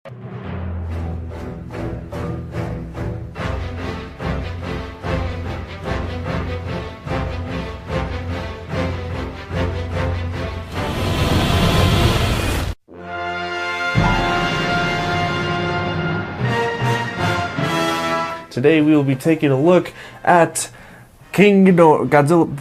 Today we will be taking a look at Godzilla.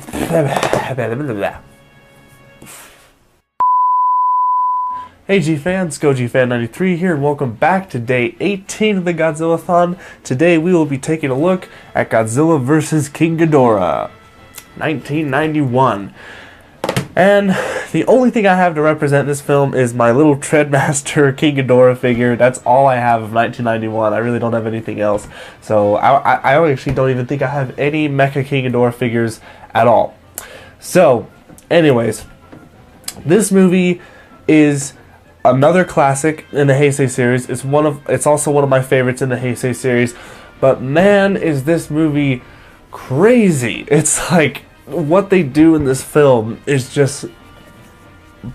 Hey G fans, gojifan93 here, and welcome back to day 18 of the Godzilla-thon. Today we will be taking a look at Godzilla vs. King Ghidorah, 1991. And the only thing I have to represent this film is my little Treadmaster King Ghidorah figure. That's all I have of 1991. I really don't have anything else. So I actually don't even think I have any Mecha King Ghidorah figures at all. So, anyways, this movie is another classic in the Heisei series. It's also one of my favorites in the Heisei series. But man, is this movie crazy. It's like, what they do in this film is just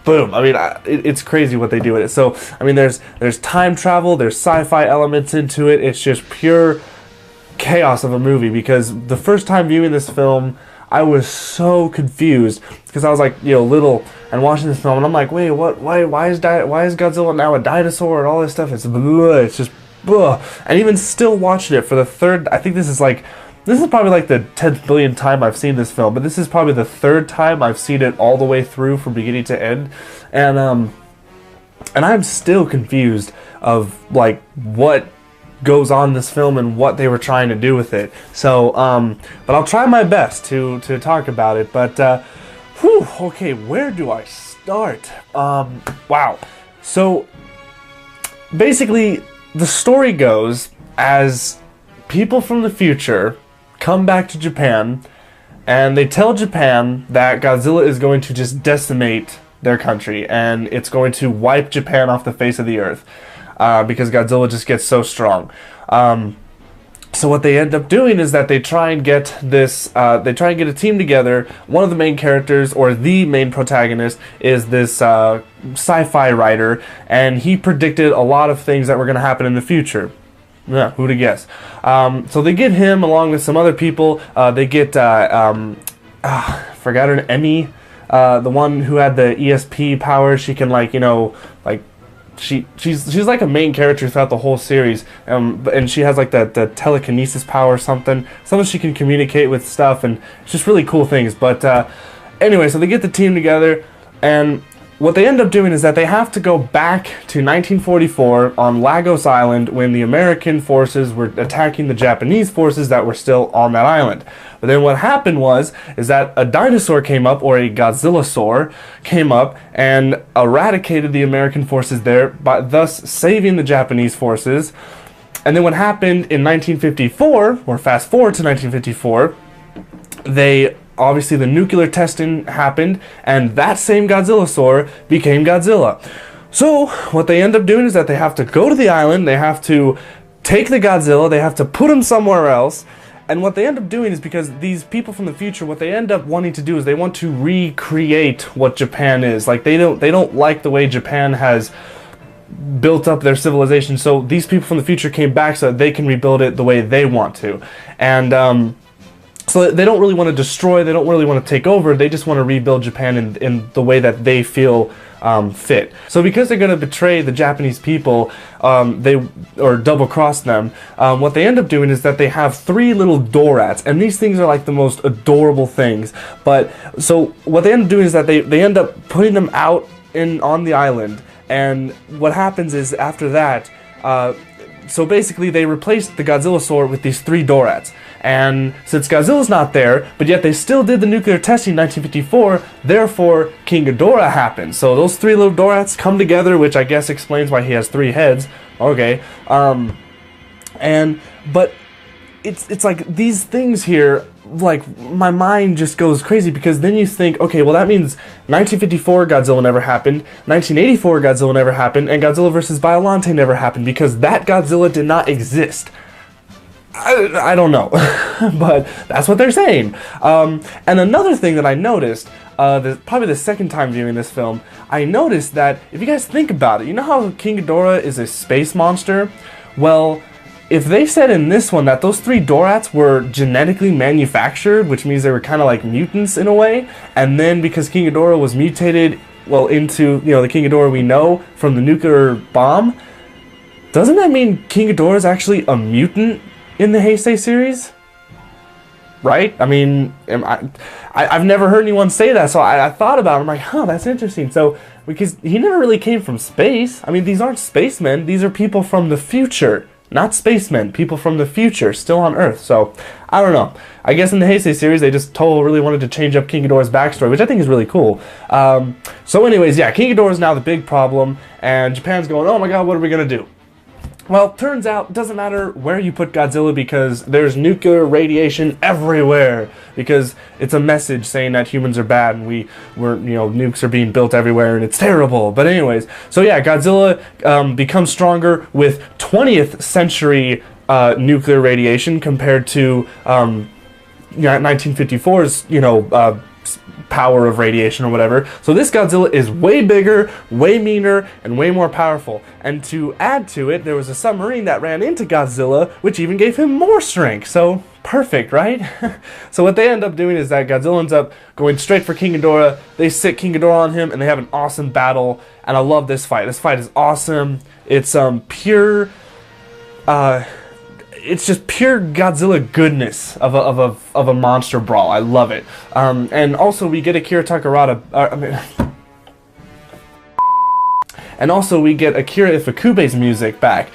boom. I mean, it's crazy what they do in it. So, I mean, there's time travel, there's sci-fi elements into it. It's just pure chaos of a movie, because the first time viewing this film, I was so confused, because I was like, little and watching this film, and I'm like, wait, what? Why is Godzilla now a dinosaur and all this stuff? It's just blah. And even still watching it for the third, I think this is probably like the 10th billionth time I've seen this film, but this is probably the third time I've seen it all the way through from beginning to end, and I'm still confused of like what goes on in this film and what they were trying to do with it. So, but I'll try my best to talk about it. But, okay, where do I start? Wow. So, basically, the story goes as people from the future come back to Japan, and they tell Japan that Godzilla is going to just decimate their country, and it's going to wipe Japan off the face of the earth, because Godzilla just gets so strong. So what they end up doing is that they try and get a team together. One of the main characters, or the main protagonist, is this sci-fi writer, and he predicted a lot of things that were going to happen in the future. Yeah, who'd have guessed? So they get him along with some other people. They get, forgot her, Emmy, the one who had the ESP power. She can, she's like a main character throughout the whole series, and she has like the telekinesis power or something. She can communicate with stuff, and it's just really cool things. But anyway, so they get the team together, and what they end up doing is that they have to go back to 1944 on Lagos Island, when the American forces were attacking the Japanese forces that were still on that island. But then what happened is that a dinosaur came up, or a Godzillasaur came up, and eradicated the American forces there, thus saving the Japanese forces. And then what happened in 1954, or fast forward to 1954, obviously the nuclear testing happened, and that same Godzillasaur became Godzilla. So what they end up doing is that they have to go to the island, they have to take the Godzilla, they have to put him somewhere else, and what they end up doing is, because these people from the future, what they end up wanting to do is they want to recreate what Japan is. Like, they don't like the way Japan has built up their civilization, so these people from the future came back so that they can rebuild it the way they want to. And so they don't really want to destroy, they don't really want to take over, they just want to rebuild Japan in the way that they feel fit. So because they're going to betray the Japanese people, or double-cross them, what they end up doing is that they have 3 little dorats, and these things are like the most adorable things. But so what they end up doing is that they end up putting them out on the island, and what happens is after that, so basically they replaced the Godzillasaur with these 3 dorats. And since Godzilla's not there, but yet they still did the nuclear testing in 1954, therefore King Ghidorah happened. So those 3 little dorats come together, which I guess explains why he has 3 heads. Okay. But it's like these things here, like, my mind just goes crazy, because then you think, okay, well, that means 1954 Godzilla never happened, 1984 Godzilla never happened, and Godzilla vs. Biollante never happened, because that Godzilla did not exist. I don't know, but that's what they're saying. And another thing that I noticed, probably the second time viewing this film, I noticed that, if you guys think about it, you know how King Ghidorah is a space monster? Well, if they said in this one that those 3 Dorats were genetically manufactured, which means they were kind of like mutants in a way, and then because King Ghidorah was mutated, well, into, you know, the King Ghidorah we know from the nuclear bomb, doesn't that mean King Ghidorah is actually a mutant in the Heisei series? Right? I mean, I've never heard anyone say that, so I thought about it. I'm like, huh, that's interesting. So, because he never really came from space. I mean, these aren't spacemen. These are people from the future. Not spacemen. People from the future, still on Earth. So, I don't know. I guess in the Heisei series, they just really wanted to change up King Ghidorah's backstory, which I think is really cool. So anyways, yeah, King Ghidorah is now the big problem, and Japan's going, oh my god, what are we going to do? Well, turns out, it doesn't matter where you put Godzilla because there's nuclear radiation everywhere. Because it's a message saying that humans are bad and nukes are being built everywhere and it's terrible. But anyways, so yeah, Godzilla becomes stronger with 20th century nuclear radiation compared to 1954's, power of radiation or whatever. So this Godzilla is way bigger, way meaner, and way more powerful. And to add to it, there was a submarine that ran into Godzilla, which even gave him more strength. So perfect, right? So what they end up doing is that Godzilla ends up going straight for King Ghidorah. They sit King Ghidorah on him, and they have an awesome battle. And I love this fight. This fight is awesome. It's pure. It's just pure Godzilla goodness of a monster brawl. I love it. And also we get Akira Takarada. And also we get Akira Ifukube's music back.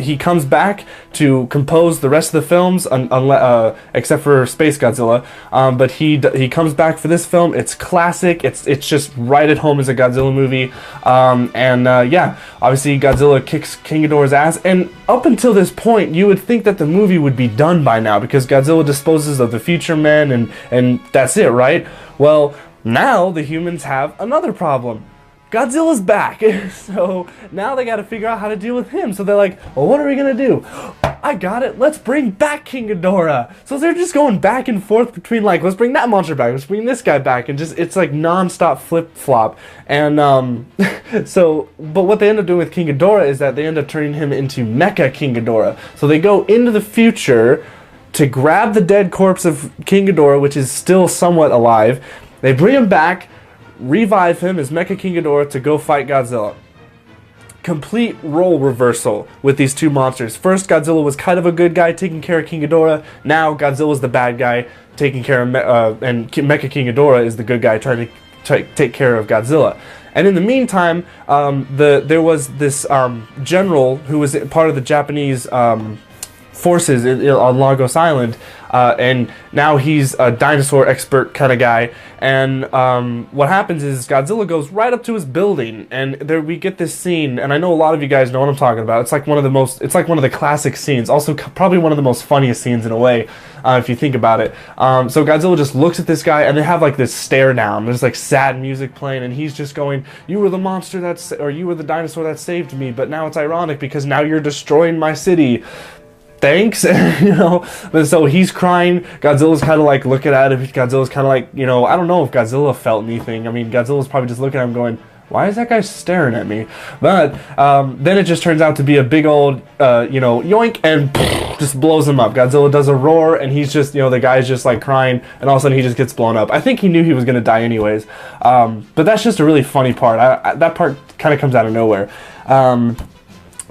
He comes back to compose the rest of the films, except for Space Godzilla. But he comes back for this film. It's classic. It's just right at home as a Godzilla movie. Yeah, obviously Godzilla kicks King Ghidorah's ass. And up until this point, you would think that the movie would be done by now because Godzilla disposes of the future men and that's it, right? Well, now the humans have another problem. Godzilla's back, so now they gotta figure out how to deal with him. So they're like, well, what are we gonna do? I got it, let's bring back King Ghidorah. So they're just going back and forth between like, let's bring that monster back, let's bring this guy back, and just, it's like non-stop flip-flop. And, but what they end up doing with King Ghidorah is that they end up turning him into Mecha King Ghidorah. So they go into the future to grab the dead corpse of King Ghidorah, which is still somewhat alive. They bring him back, revive him as Mecha King Ghidorah to go fight Godzilla. Complete role reversal with these two monsters. First, Godzilla was kind of a good guy taking care of King Ghidorah. Now, Godzilla's the bad guy taking care of, and Mecha King Ghidorah is the good guy trying to take care of Godzilla. And in the meantime, there was this general who was part of the Japanese forces on Lagos Island, and now he's a dinosaur expert kind of guy. And what happens is Godzilla goes right up to his building, and there we get this scene. And I know a lot of you guys know what I'm talking about. It's like one of the classic scenes. Also, probably one of the most funniest scenes in a way, if you think about it. So Godzilla just looks at this guy, and they have like this stare down. There's like sad music playing, and he's just going, "You were the monster or you were the dinosaur that saved me, but now it's ironic because now you're destroying my city. Thanks," But so he's crying. Godzilla's kind of like looking at him. Godzilla's kind of like, I don't know if Godzilla felt anything. I mean, Godzilla's probably just looking at him going, why is that guy staring at me? But then it just turns out to be a big old, yoink, and just blows him up. Godzilla does a roar, and he's just, the guy's just like crying, and all of a sudden he just gets blown up. I think he knew he was going to die anyways. But that's just a really funny part. That part kind of comes out of nowhere.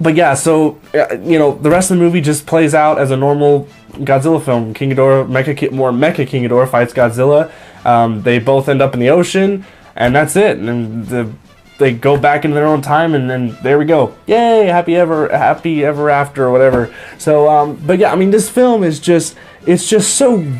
But yeah, so, the rest of the movie just plays out as a normal Godzilla film. King Ghidorah, Mecha King Ghidorah fights Godzilla. They both end up in the ocean, and that's it. And they go back into their own time, and then there we go. Yay, happy ever after, or whatever. So, but yeah, I mean, this film is just, it's just so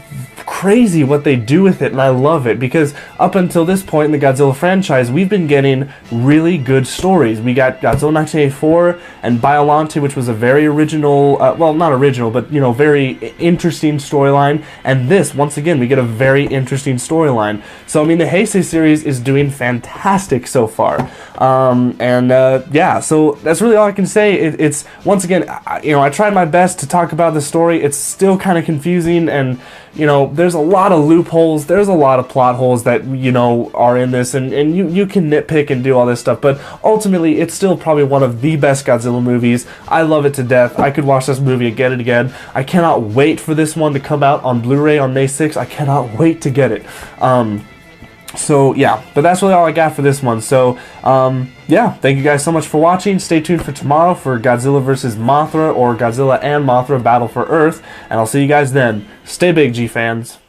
crazy what they do with it, and I love it, because up until this point in the Godzilla franchise, we've been getting really good stories. We got Godzilla 1984 and Biollante, which was a very original, well, not original, but, very interesting storyline, and this, once again, we get a very interesting storyline. So, I mean, the Heisei series is doing fantastic so far. Yeah, so that's really all I can say. It's once again, I tried my best to talk about the story. It's still kind of confusing, and you know, there's a lot of loopholes, there's a lot of plot holes that, you know, are in this, and you can nitpick and do all this stuff, but ultimately it's still probably one of the best Godzilla movies. I love it to death. I could watch this movie again and again. I cannot wait for this one to come out on Blu-ray on May 6th. I cannot wait to get it. So yeah, but that's really all I got for this one. So yeah, thank you guys so much for watching. Stay tuned for tomorrow for Godzilla vs. Mothra, or Godzilla and Mothra Battle for Earth, and I'll see you guys then. Stay big, G fans.